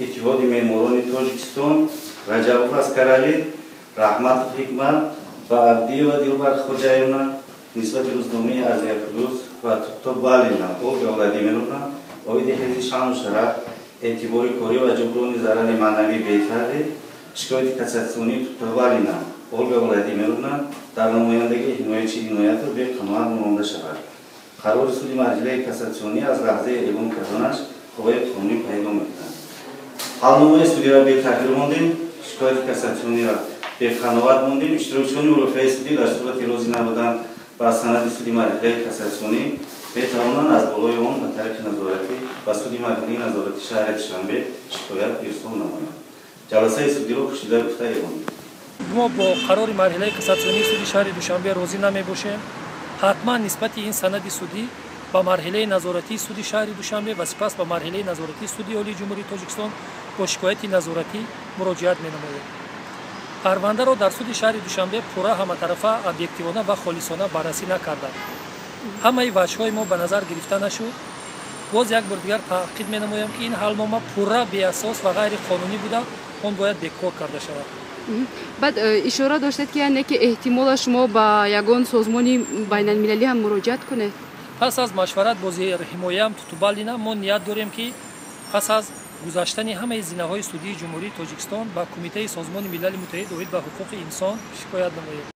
اتحاد معماران تاجیکستان رجب اسکرعلی، رحمت حکمت و عبدی و دلبر خوجایونا نسبت روزنامه ازیا روز و توبالینا او ولادیمیرونا اوید حزب شان شرف اعتباری کاری و جبران ضرر معنوی بهتره شکایت کاساسیونی توبالینا اولگا ولادیمیرونا در نمایندگی حمایت رو به قانون نمونده شود. قرار سودی مرحله کاساسیونی از لحظه اعلام کردنش قوه قانونی پیدا می‌کند. حالنامه سودی را به تغییر ماندیم، شکایت کاساسیونی را به قناعت ماندیم. اشتراکچیان اروپایی سودی در صورت راضی نبودن با سند سودی مرحله کاساسیونی بتوانند از بالای آن به طریق نظارتی و سودی مرحله نظارتی شهر شنبه شکایت ارسال نمایند. جلسه سودی را پوشیده گفته اعلام. ما با قرار مرحله کاساسیونی سودی شهر دوشنبه راضی نمی‌باشیم. حتما نسبت این سند سودی با مرحله نظارتی سودی شهر دوشنبه و سپس با مرحله نظارتی سودی عالی جمهوری تاجیکستان با شکایت نظارتی مراجعت می‌نماییم. پرونده را در سود شهر دوشنبه پورا همه‌طرفه، ابجکتیوانه و خالصانه بررسی نکردند. همه وجه‌های ما به نظر گرفته نشد. باز یک بار دیگر تاکید می‌نمایم که این حالنامه پورا بی اساس و غیر قانونی بوده، آن باید بکار کرده شود. بعد اشاره داشتید که یعنی که احتمال شما با یگان سازمان بین المللی هم مراجعت کنید. پس از مشورت با زیر حمایه توبالینا ما نیت داریم که پس از گذشتن همه زینه‌های سودی جمهوری تاجیکستان با کمیته سازمان ملل متحد اوید به حقوق انسان شکایت نماییم.